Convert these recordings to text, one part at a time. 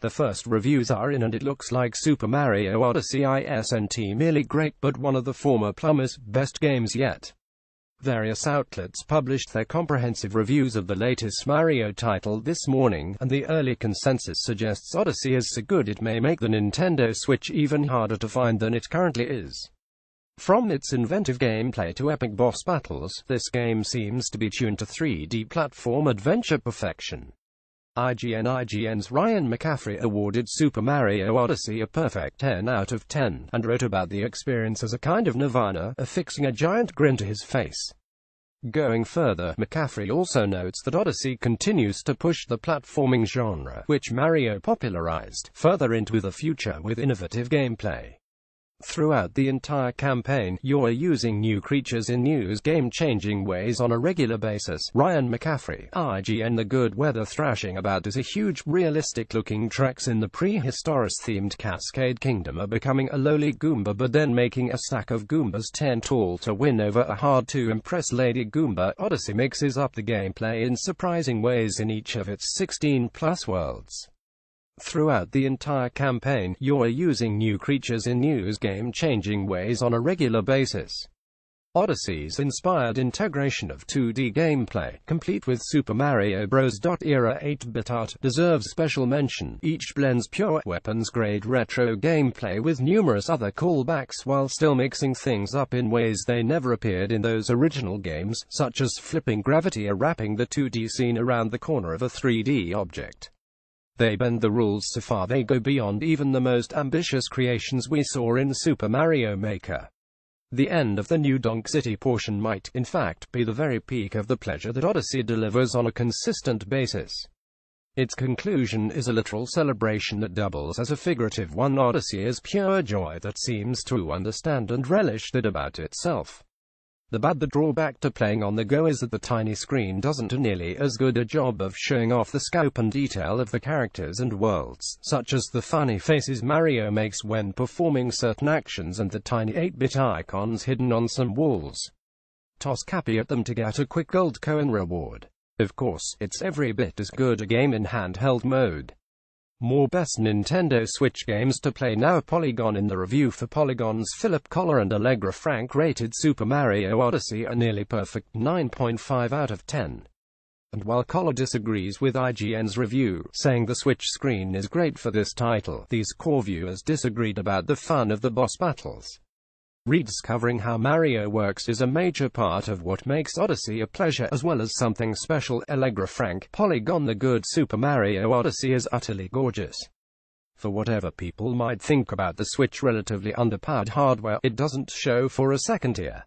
The first reviews are in and it looks like Super Mario Odyssey isn't merely great but one of the former plumber's best games yet. Various outlets published their comprehensive reviews of the latest Mario title this morning, and the early consensus suggests Odyssey is so good it may make the Nintendo Switch even harder to find than it currently is. From its inventive gameplay to epic boss battles, this game seems to be tuned to 3D platform adventure perfection. IGN's Ryan McCaffrey awarded Super Mario Odyssey a perfect 10 out of 10, and wrote about the experience as a kind of nirvana, affixing a giant grin to his face. Going further, McCaffrey also notes that Odyssey continues to push the platforming genre, which Mario popularized, further into the future with innovative gameplay. Throughout the entire campaign, you're using new creatures in new game-changing ways on a regular basis. Ryan McCaffrey, IGN. The good weather thrashing about is a huge, realistic-looking treks in the prehistoric-themed Cascade Kingdom are becoming a lowly Goomba but then making a stack of Goombas 10 tall to win over a hard-to-impress Lady Goomba. Odyssey mixes up the gameplay in surprising ways in each of its 16-plus worlds. Throughout the entire campaign, you're using new creatures in new game-changing ways on a regular basis. Odyssey's inspired integration of 2D gameplay, complete with Super Mario Bros. Era 8-bit art, deserves special mention. Each blends pure weapons-grade retro gameplay with numerous other callbacks while still mixing things up in ways they never appeared in those original games, such as flipping gravity or wrapping the 2D scene around the corner of a 3D object. They bend the rules so far they go beyond even the most ambitious creations we saw in Super Mario Maker. The end of the New Donk City portion might, in fact, be the very peak of the pleasure that Odyssey delivers on a consistent basis. Its conclusion is a literal celebration that doubles as a figurative one. Odyssey is pure joy that seems to understand and relish that about itself. The drawback to playing on the go is that the tiny screen doesn't do nearly as good a job of showing off the scope and detail of the characters and worlds, such as the funny faces Mario makes when performing certain actions and the tiny 8-bit icons hidden on some walls. Toss Cappy at them to get a quick gold coin reward. Of course, it's every bit as good a game in handheld mode. More best Nintendo Switch games to play now. Polygon. In the review for Polygon's Philip Collar and Allegra Frank rated Super Mario Odyssey a nearly perfect 9.5 out of 10. And while Collar disagrees with IGN's review, saying the Switch screen is great for this title, these core viewers disagreed about the fun of the boss battles. Rediscovering how Mario works is a major part of what makes Odyssey a pleasure as well as something special. Allegra Frank, Polygon. The good Super Mario Odyssey is utterly gorgeous. For whatever people might think about the Switch relatively underpowered hardware, it doesn't show for a second here.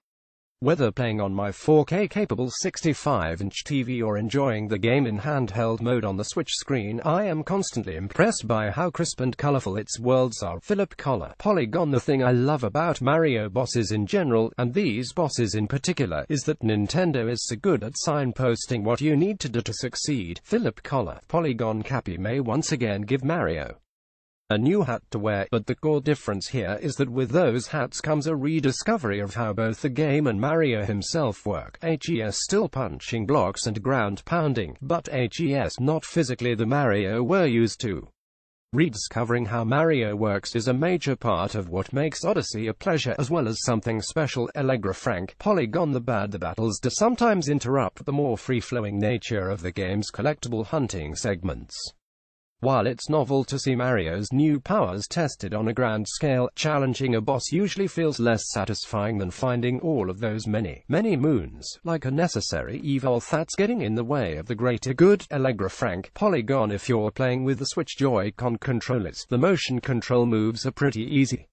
Whether playing on my 4K-capable 65-inch TV or enjoying the game in handheld mode on the Switch screen, I am constantly impressed by how crisp and colorful its worlds are. Philip Collar, Polygon. The thing I love about Mario bosses in general, and these bosses in particular, is that Nintendo is so good at signposting what you need to do to succeed. Philip Collar, Polygon. Cappy may once again give Mario a new hat to wear, but the core difference here is that with those hats comes a rediscovery of how both the game and Mario himself work. HES still punching blocks and ground pounding, but HES not physically the Mario we're used to. Rediscovering how Mario works is a major part of what makes Odyssey a pleasure as well as something special. Allegra Frank, Polygon. The battles do sometimes interrupt the more free-flowing nature of the game's collectible hunting segments. While it's novel to see Mario's new powers tested on a grand scale, challenging a boss usually feels less satisfying than finding all of those many moons, like a necessary evil that's getting in the way of the greater good. Allegra Frank, Polygon. If you're playing with the Switch Joy-Con controllers, the motion control moves are pretty easy.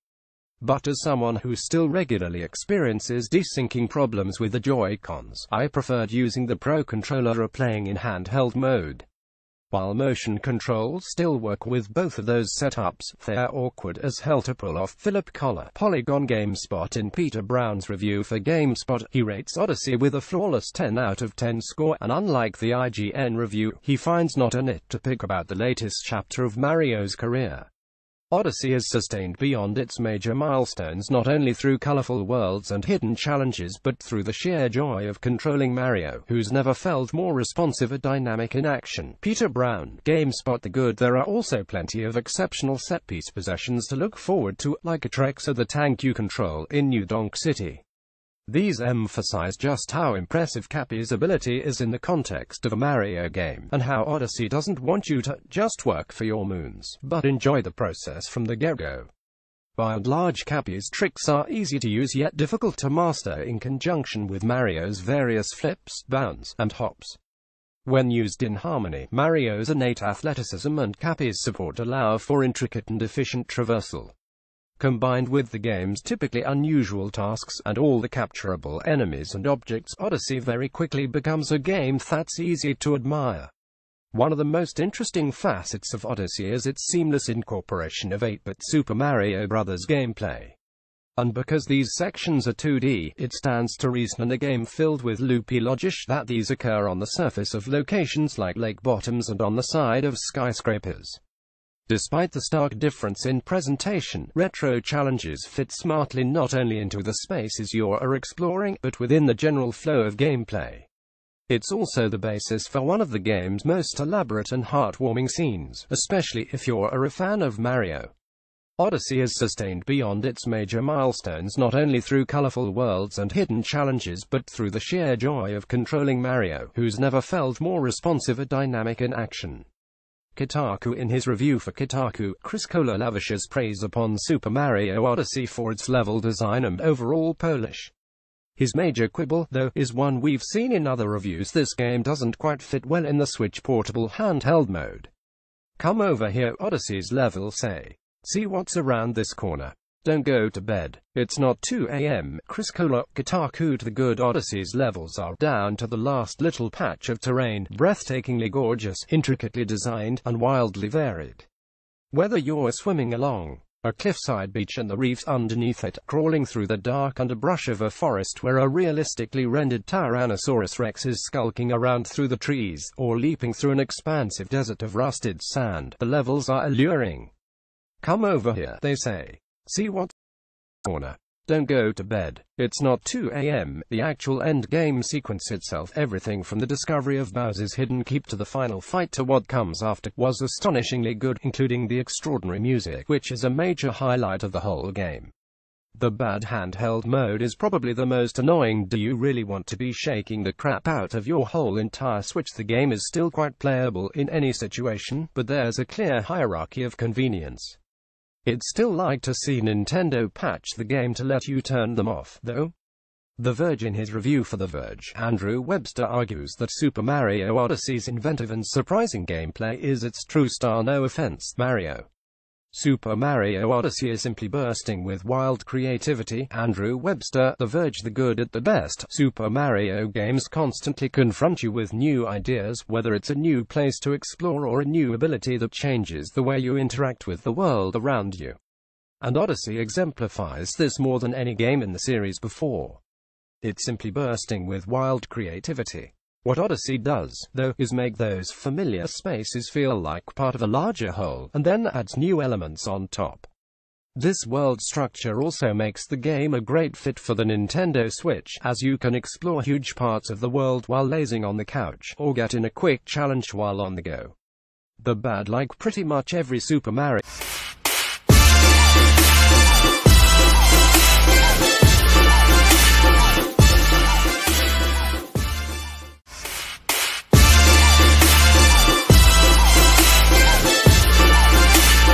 But as someone who still regularly experiences desyncing problems with the Joy-Cons, I preferred using the Pro Controller or playing in handheld mode. While motion controls still work with both of those setups, they're awkward as hell to pull off. Philip Collar, Polygon. GameSpot. In Peter Brown's review for GameSpot, he rates Odyssey with a flawless 10 out of 10 score, and unlike the IGN review, he finds not a nit to pick about the latest chapter of Mario's career. Odyssey is sustained beyond its major milestones not only through colorful worlds and hidden challenges but through the sheer joy of controlling Mario, who's never felt more responsive and dynamic in action. Peter Brown, GameSpot. The good. There are also plenty of exceptional set-piece possessions to look forward to, like a trek to the tank you control in New Donk City. These emphasize just how impressive Cappy's ability is in the context of a Mario game, and how Odyssey doesn't want you to just work for your moons, but enjoy the process from the get-go. By and large, Cappy's tricks are easy to use yet difficult to master in conjunction with Mario's various flips, bounds, and hops. When used in harmony, Mario's innate athleticism and Cappy's support allow for intricate and efficient traversal. Combined with the game's typically unusual tasks and all the capturable enemies and objects, Odyssey very quickly becomes a game that's easy to admire. One of the most interesting facets of Odyssey is its seamless incorporation of 8-bit Super Mario Bros. Gameplay. And because these sections are 2D, it stands to reason in a game filled with loopy logic that these occur on the surface of locations like lake bottoms and on the side of skyscrapers. Despite the stark difference in presentation, retro challenges fit smartly not only into the spaces you're exploring, but within the general flow of gameplay. It's also the basis for one of the game's most elaborate and heartwarming scenes, especially if you're a fan of Mario. Odyssey is sustained beyond its major milestones not only through colorful worlds and hidden challenges but through the sheer joy of controlling Mario, who's never felt more responsive and dynamic in action. Kotaku. In his review for Kotaku, Chris Kohler lavishes praise upon Super Mario Odyssey for its level design and overall polish. His major quibble, though, is one we've seen in other reviews: this game doesn't quite fit well in the Switch portable handheld mode. Come over here, Odyssey's levels say. See what's around this corner. Don't go to bed. It's not 2 a.m. Chris Kohler, Kotaku. The good. Odyssey's levels are down to the last little patch of terrain, breathtakingly gorgeous, intricately designed, and wildly varied. Whether you're swimming along a cliffside beach and the reefs underneath it, crawling through the dark underbrush of a forest where a realistically rendered Tyrannosaurus Rex is skulking around through the trees, or leaping through an expansive desert of rusted sand, the levels are alluring. Come over here, they say. See what's corner. Don't go to bed. It's not 2 a.m. The actual endgame sequence itself, everything from the discovery of Bowser's hidden keep to the final fight to what comes after, was astonishingly good, including the extraordinary music, which is a major highlight of the whole game. The bad handheld mode is probably the most annoying. Do you really want to be shaking the crap out of your whole entire Switch? The game is still quite playable in any situation, but there's a clear hierarchy of convenience. I'd still like to see Nintendo patch the game to let you turn them off, though. The Verge. In his review for The Verge, Andrew Webster argues that Super Mario Odyssey's inventive and surprising gameplay is its true star. No offense, Mario. Super Mario Odyssey is simply bursting with wild creativity. Andrew Webster, The Verge. The good. At the best, Super Mario games constantly confront you with new ideas, whether it's a new place to explore or a new ability that changes the way you interact with the world around you. And Odyssey exemplifies this more than any game in the series before. It's simply bursting with wild creativity. What Odyssey does, though, is make those familiar spaces feel like part of a larger whole, and then adds new elements on top. This world structure also makes the game a great fit for the Nintendo Switch, as you can explore huge parts of the world while lazing on the couch, or get in a quick challenge while on the go. The bad. Like pretty much every Super Mario